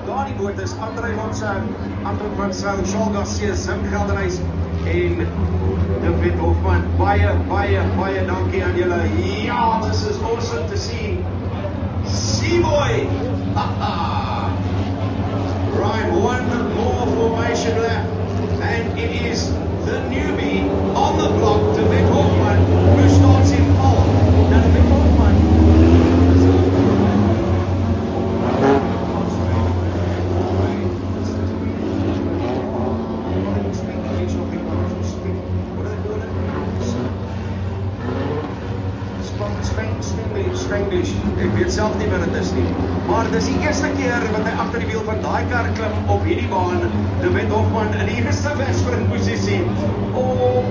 Daar die boot is André Lotse, Anton van Sou, Charles Garcia, Sim Geldenhuis en David Hofman. Baie dankie aan julle. Ja, this is awesome to see. Seaboy! Right, one more formation left, and it is the newbie on the block, David Hofman, who starts in pole. Now, David Hofman. Spanglish. Ek weet self nie wat dit is nie. Maar dis die eerste keer wat hy agter die wiel van daai kar klim op hierdie baan. David Hofman in die eerste wedstrydposisie op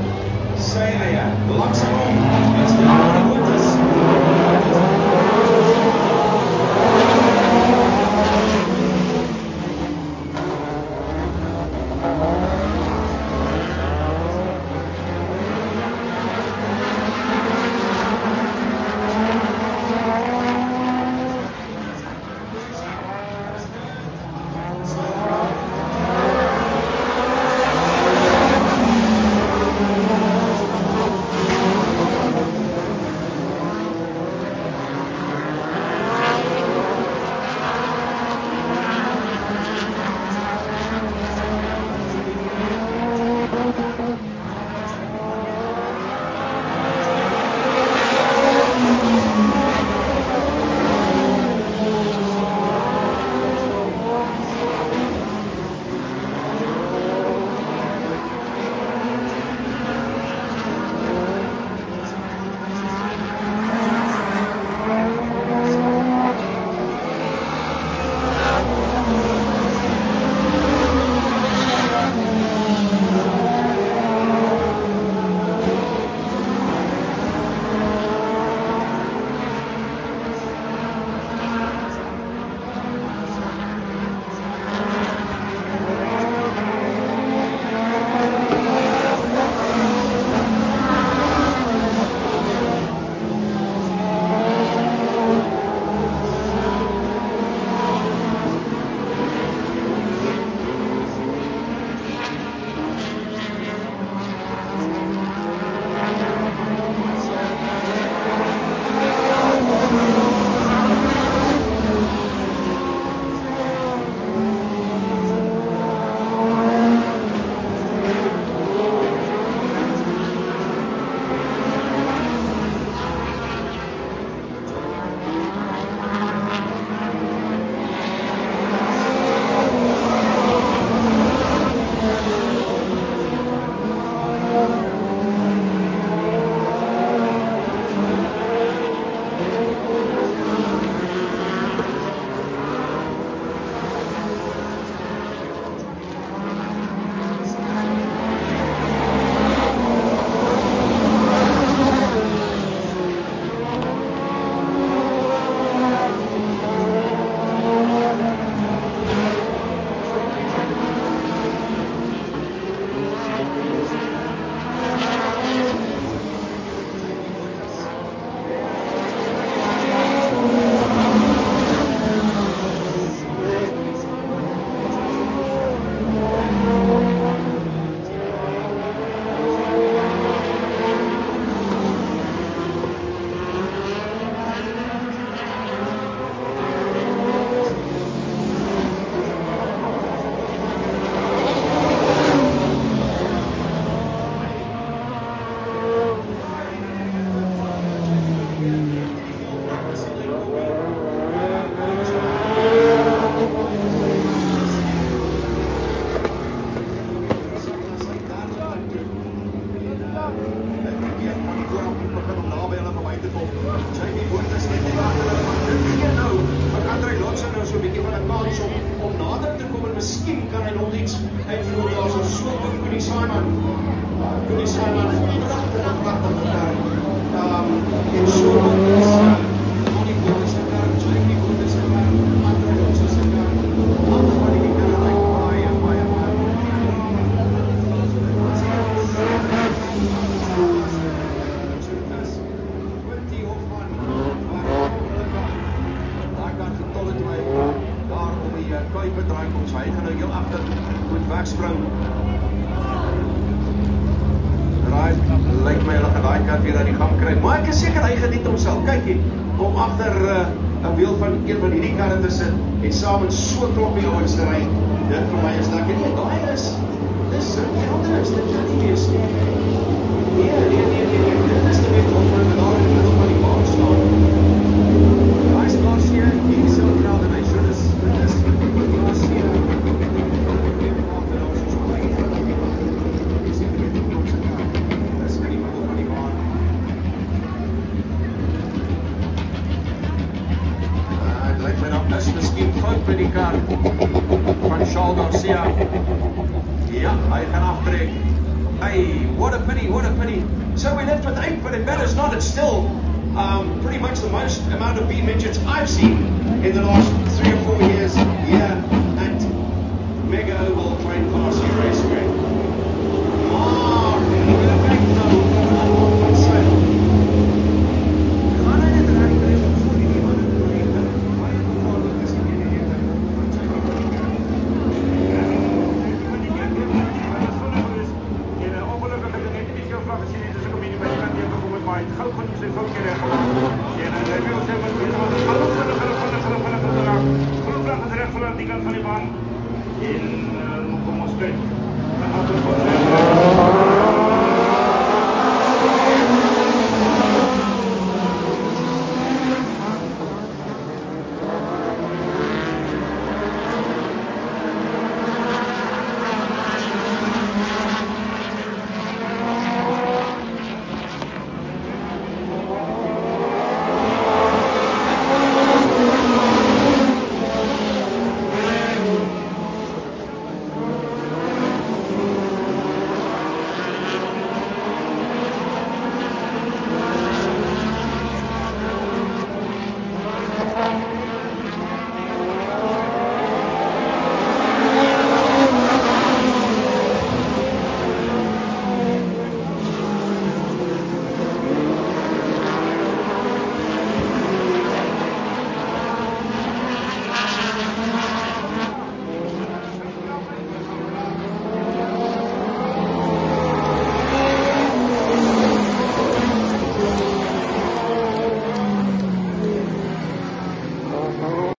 sy eie. Langsaam hom. Dis die boot is. uitbedraai kom, so hy gaan nou heel agter moet wegspring. Right, lyk my hulle gaan daai kant weer aan die gang kry, maar ek is seker hy geniet homself. Kyk hier, om agter 'n wiel van een van hierdie karre te sit en saam in so 'n klompie ouens te ry. Dit vir my is lekker. Nee, daai is dis anders, dit kan nie wees nie. Nee, dit is net of hulle daar in die middel van die baan staan. Daai is Garcia, hier is ook geld en hy so dis Garcia. Is miskien fout by die kar van Charles Garcia. Ja, hy gaan aftrek. Hey, what a pity, what a pity. So we left with 8, but it matters not. It's still pretty much the most amount of B midgets I've seen in the last 3 or 4 years here at Mega Oval Train Class Raceway. Ah, look at that now. One side. Gauw genoeg zijn ook weer recht. En hij wil zeggen, geloof recht van die kant van die baan. En kom ons kwijt. Dan gaat het